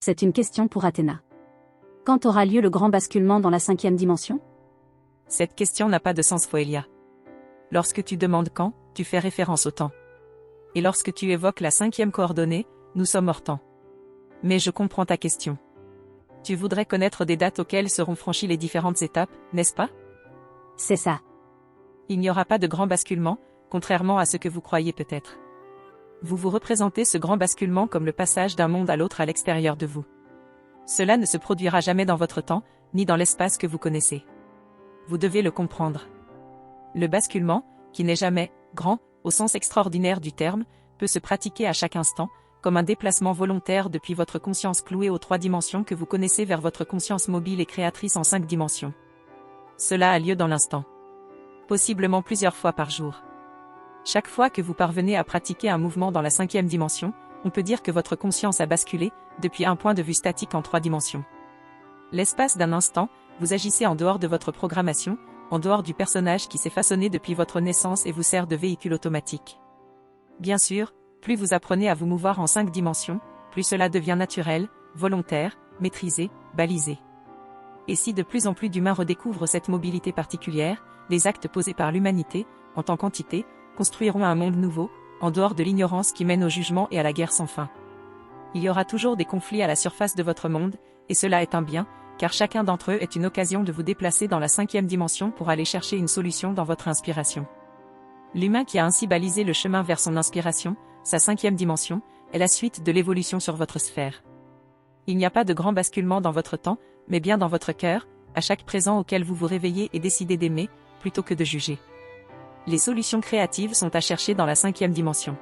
C'est une question pour Athéna. Quand aura lieu le grand basculement dans la 5e dimension? Cette question n'a pas de sens, Foelia. Lorsque tu demandes quand, tu fais référence au temps. Et lorsque tu évoques la 5e coordonnée, nous sommes hors temps. Mais je comprends ta question. Tu voudrais connaître des dates auxquelles seront franchies les différentes étapes, n'est-ce pas? C'est ça. Il n'y aura pas de grand basculement, contrairement à ce que vous croyez peut-être. Vous vous représentez ce grand basculement comme le passage d'un monde à l'autre à l'extérieur de vous. Cela ne se produira jamais dans votre temps, ni dans l'espace que vous connaissez. Vous devez le comprendre. Le basculement, qui n'est jamais grand, au sens extraordinaire du terme, peut se pratiquer à chaque instant, comme un déplacement volontaire depuis votre conscience clouée aux 3 dimensions que vous connaissez vers votre conscience mobile et créatrice en 5 dimensions. Cela a lieu dans l'instant. Possiblement plusieurs fois par jour. Chaque fois que vous parvenez à pratiquer un mouvement dans la 5e dimension, on peut dire que votre conscience a basculé, depuis un point de vue statique en 3 dimensions. L'espace d'un instant, vous agissez en dehors de votre programmation, en dehors du personnage qui s'est façonné depuis votre naissance et vous sert de véhicule automatique. Bien sûr, plus vous apprenez à vous mouvoir en 5 dimensions, plus cela devient naturel, volontaire, maîtrisé, balisé. Et si de plus en plus d'humains redécouvrent cette mobilité particulière, les actes posés par l'humanité, en tant qu'entité, construiront un monde nouveau, en dehors de l'ignorance qui mène au jugement et à la guerre sans fin. Il y aura toujours des conflits à la surface de votre monde, et cela est un bien, car chacun d'entre eux est une occasion de vous déplacer dans la 5e dimension pour aller chercher une solution dans votre inspiration. L'humain qui a ainsi balisé le chemin vers son inspiration, sa 5e dimension, est la suite de l'évolution sur votre sphère. Il n'y a pas de grand basculement dans votre temps, mais bien dans votre cœur, à chaque présent auquel vous vous réveillez et décidez d'aimer, plutôt que de juger. Les solutions créatives sont à chercher dans la 5e dimension.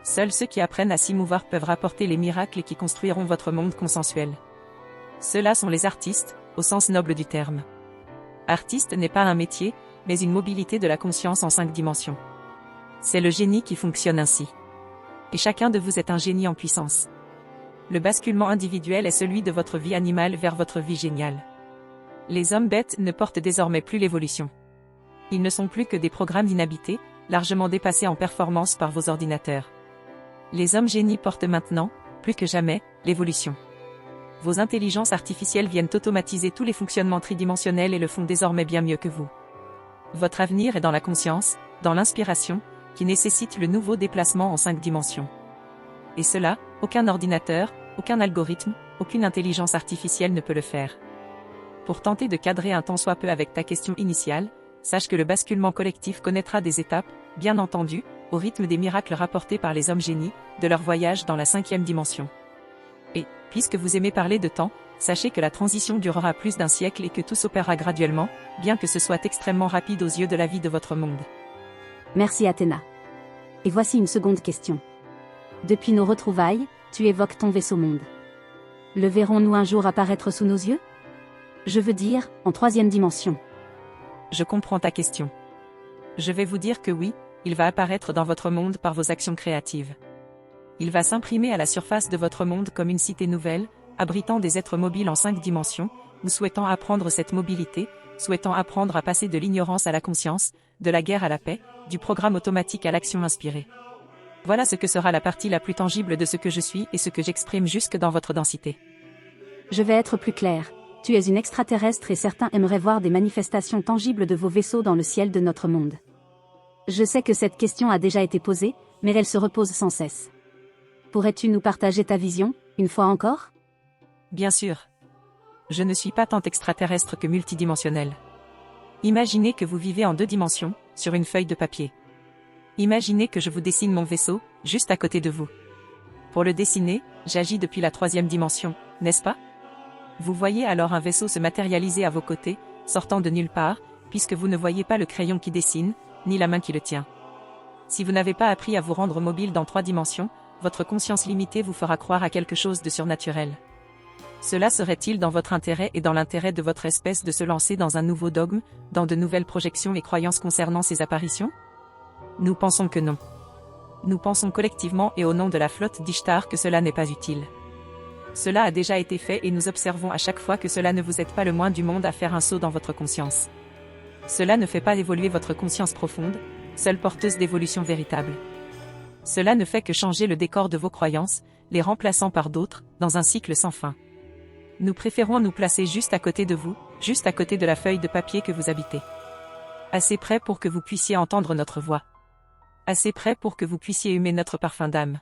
Seuls ceux qui apprennent à s'y mouvoir peuvent rapporter les miracles qui construiront votre monde consensuel. Ceux-là sont les artistes, au sens noble du terme. Artiste n'est pas un métier, mais une mobilité de la conscience en 5 dimensions. C'est le génie qui fonctionne ainsi. Et chacun de vous est un génie en puissance. Le basculement individuel est celui de votre vie animale vers votre vie géniale. Les hommes bêtes ne portent désormais plus l'évolution. Ils ne sont plus que des programmes inhabités, largement dépassés en performance par vos ordinateurs. Les hommes génies portent maintenant, plus que jamais, l'évolution. Vos intelligences artificielles viennent automatiser tous les fonctionnements tridimensionnels et le font désormais bien mieux que vous. Votre avenir est dans la conscience, dans l'inspiration, qui nécessite le nouveau déplacement en 5 dimensions. Et cela, aucun ordinateur, aucun algorithme, aucune intelligence artificielle ne peut le faire. Pour tenter de cadrer un tant soit peu avec ta question initiale, sache que le basculement collectif connaîtra des étapes, bien entendu, au rythme des miracles rapportés par les hommes génies, de leur voyage dans la 5e dimension. Et, puisque vous aimez parler de temps, sachez que la transition durera plus d'1 siècle et que tout s'opérera graduellement, bien que ce soit extrêmement rapide aux yeux de la vie de votre monde. Merci Athéna. Et voici une seconde question. Depuis nos retrouvailles, tu évoques ton vaisseau monde. Le verrons-nous un jour apparaître sous nos yeux? Je veux dire, en 3e dimension. Je comprends ta question. Je vais vous dire que oui, il va apparaître dans votre monde par vos actions créatives. Il va s'imprimer à la surface de votre monde comme une cité nouvelle, abritant des êtres mobiles en 5 dimensions, ou souhaitant apprendre cette mobilité, souhaitant apprendre à passer de l'ignorance à la conscience, de la guerre à la paix, du programme automatique à l'action inspirée. Voilà ce que sera la partie la plus tangible de ce que je suis et ce que j'exprime jusque dans votre densité. Je vais être plus clair. Tu es une extraterrestre et certains aimeraient voir des manifestations tangibles de vos vaisseaux dans le ciel de notre monde. Je sais que cette question a déjà été posée, mais elle se repose sans cesse. Pourrais-tu nous partager ta vision, une fois encore? Bien sûr. Je ne suis pas tant extraterrestre que multidimensionnel. Imaginez que vous vivez en 2 dimensions, sur une feuille de papier. Imaginez que je vous dessine mon vaisseau, juste à côté de vous. Pour le dessiner, j'agis depuis la 3e dimension, n'est-ce pas? Vous voyez alors un vaisseau se matérialiser à vos côtés, sortant de nulle part, puisque vous ne voyez pas le crayon qui dessine, ni la main qui le tient. Si vous n'avez pas appris à vous rendre mobile dans 3 dimensions, votre conscience limitée vous fera croire à quelque chose de surnaturel. Cela serait-il dans votre intérêt et dans l'intérêt de votre espèce de se lancer dans un nouveau dogme, dans de nouvelles projections et croyances concernant ces apparitions? Nous pensons que non. Nous pensons collectivement et au nom de la flotte d'Ishtar que cela n'est pas utile. Cela a déjà été fait et nous observons à chaque fois que cela ne vous aide pas le moins du monde à faire un saut dans votre conscience. Cela ne fait pas évoluer votre conscience profonde, seule porteuse d'évolution véritable. Cela ne fait que changer le décor de vos croyances, les remplaçant par d'autres, dans un cycle sans fin. Nous préférons nous placer juste à côté de vous, juste à côté de la feuille de papier que vous habitez. Assez près pour que vous puissiez entendre notre voix. Assez près pour que vous puissiez humer notre parfum d'âme.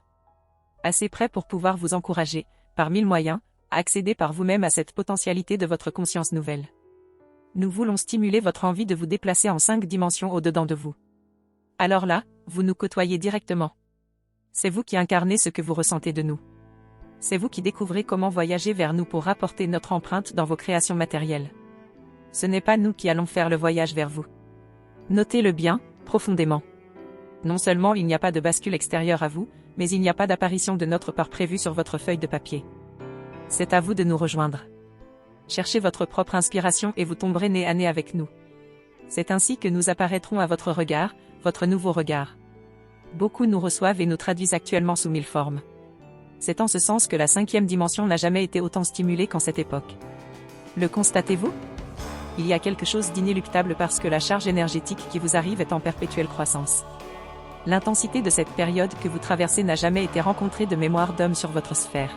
Assez près pour pouvoir vous encourager, par 1000 moyens, à accéder par vous-même à cette potentialité de votre conscience nouvelle. Nous voulons stimuler votre envie de vous déplacer en 5 dimensions au-dedans de vous. Alors là, vous nous côtoyez directement. C'est vous qui incarnez ce que vous ressentez de nous. C'est vous qui découvrez comment voyager vers nous pour rapporter notre empreinte dans vos créations matérielles. Ce n'est pas nous qui allons faire le voyage vers vous. Notez-le bien, profondément. Non seulement il n'y a pas de bascule extérieure à vous, mais il n'y a pas d'apparition de notre part prévue sur votre feuille de papier. C'est à vous de nous rejoindre. Cherchez votre propre inspiration et vous tomberez nez à nez avec nous. C'est ainsi que nous apparaîtrons à votre regard, votre nouveau regard. Beaucoup nous reçoivent et nous traduisent actuellement sous 1000 formes. C'est en ce sens que la 5e dimension n'a jamais été autant stimulée qu'en cette époque. Le constatez-vous ? Il y a quelque chose d'inéluctable parce que la charge énergétique qui vous arrive est en perpétuelle croissance. L'intensité de cette période que vous traversez n'a jamais été rencontrée de mémoire d'homme sur votre sphère.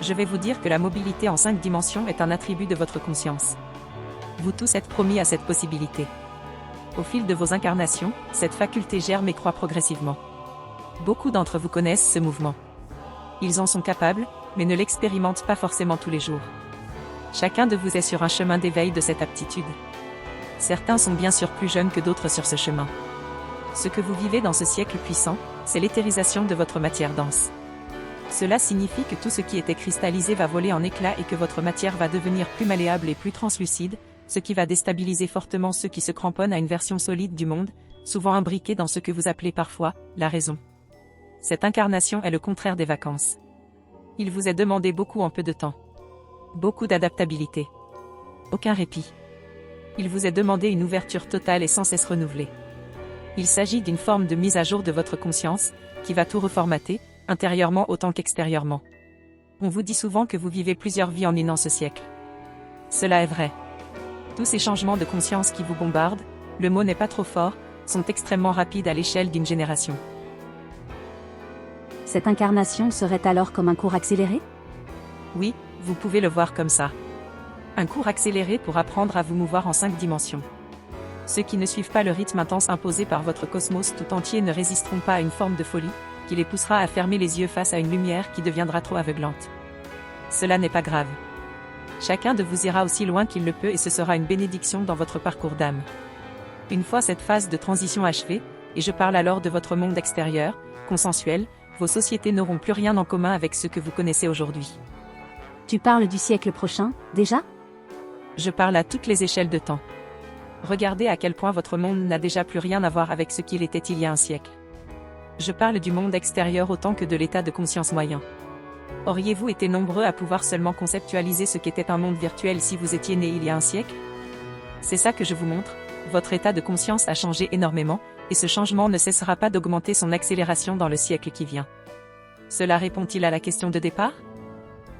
Je vais vous dire que la mobilité en 5 dimensions est un attribut de votre conscience. Vous tous êtes promis à cette possibilité. Au fil de vos incarnations, cette faculté germe et croît progressivement. Beaucoup d'entre vous connaissent ce mouvement. Ils en sont capables, mais ne l'expérimentent pas forcément tous les jours. Chacun de vous est sur un chemin d'éveil de cette aptitude. Certains sont bien sûr plus jeunes que d'autres sur ce chemin. Ce que vous vivez dans ce siècle puissant, c'est l'éthérisation de votre matière dense. Cela signifie que tout ce qui était cristallisé va voler en éclats et que votre matière va devenir plus malléable et plus translucide, ce qui va déstabiliser fortement ceux qui se cramponnent à une version solide du monde, souvent imbriquée dans ce que vous appelez parfois la raison. Cette incarnation est le contraire des vacances. Il vous est demandé beaucoup en peu de temps. Beaucoup d'adaptabilité. Aucun répit. Il vous est demandé une ouverture totale et sans cesse renouvelée. Il s'agit d'une forme de mise à jour de votre conscience, qui va tout reformater, intérieurement autant qu'extérieurement. On vous dit souvent que vous vivez plusieurs vies en une an ce siècle. Cela est vrai. Tous ces changements de conscience qui vous bombardent, le mot n'est pas trop fort, sont extrêmement rapides à l'échelle d'une génération. Cette incarnation serait alors comme un cours accéléré ? Oui, vous pouvez le voir comme ça. Un cours accéléré pour apprendre à vous mouvoir en 5 dimensions. Ceux qui ne suivent pas le rythme intense imposé par votre cosmos tout entier ne résisteront pas à une forme de folie, qui les poussera à fermer les yeux face à une lumière qui deviendra trop aveuglante. Cela n'est pas grave. Chacun de vous ira aussi loin qu'il le peut et ce sera une bénédiction dans votre parcours d'âme. Une fois cette phase de transition achevée, et je parle alors de votre monde extérieur, consensuel, vos sociétés n'auront plus rien en commun avec ce que vous connaissez aujourd'hui. Tu parles du siècle prochain, déjà ? Je parle à toutes les échelles de temps. Regardez à quel point votre monde n'a déjà plus rien à voir avec ce qu'il était il y a un siècle. Je parle du monde extérieur autant que de l'état de conscience moyen. Auriez-vous été nombreux à pouvoir seulement conceptualiser ce qu'était un monde virtuel si vous étiez né il y a un siècle ? C'est ça que je vous montre, votre état de conscience a changé énormément, et ce changement ne cessera pas d'augmenter son accélération dans le siècle qui vient. Cela répond-il à la question de départ ?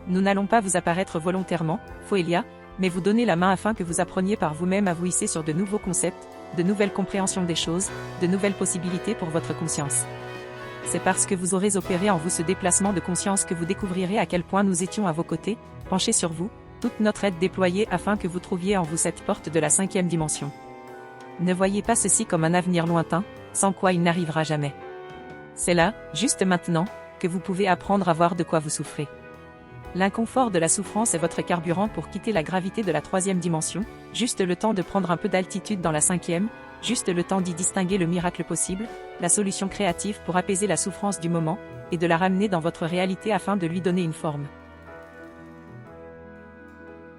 Nous n'allons pas vous apparaître volontairement, Foelia, mais vous donner la main afin que vous appreniez par vous-même à vous hisser sur de nouveaux concepts, de nouvelles compréhensions des choses, de nouvelles possibilités pour votre conscience. C'est parce que vous aurez opéré en vous ce déplacement de conscience que vous découvrirez à quel point nous étions à vos côtés, penchés sur vous, toute notre aide déployée afin que vous trouviez en vous cette porte de la 5e dimension. Ne voyez pas ceci comme un avenir lointain, sans quoi il n'arrivera jamais. C'est là, juste maintenant, que vous pouvez apprendre à voir de quoi vous souffrez. L'inconfort de la souffrance est votre carburant pour quitter la gravité de la 3e dimension, juste le temps de prendre un peu d'altitude dans la 5e, juste le temps d'y distinguer le miracle possible, la solution créative pour apaiser la souffrance du moment, et de la ramener dans votre réalité afin de lui donner une forme.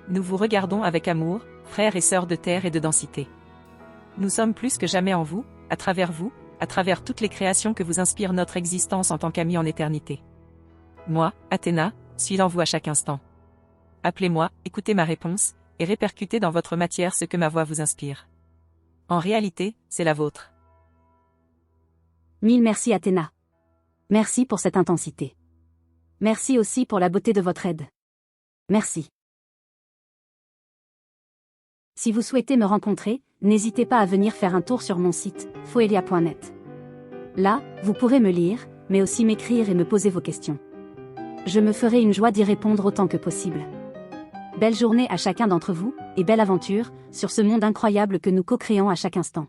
Nous vous regardons avec amour, frères et sœurs de terre et de densité. Nous sommes plus que jamais en vous, à travers toutes les créations que vous inspire notre existence en tant qu'amis en éternité. Moi, Athéna, suis en vous à chaque instant. Appelez-moi, écoutez ma réponse, et répercutez dans votre matière ce que ma voix vous inspire. En réalité, c'est la vôtre. 1000 merci Athéna. Merci pour cette intensité. Merci aussi pour la beauté de votre aide. Merci. Si vous souhaitez me rencontrer, n'hésitez pas à venir faire un tour sur mon site, foelia.net. Là, vous pourrez me lire, mais aussi m'écrire et me poser vos questions. Je me ferai une joie d'y répondre autant que possible. Belle journée à chacun d'entre vous, et belle aventure, sur ce monde incroyable que nous co-créons à chaque instant.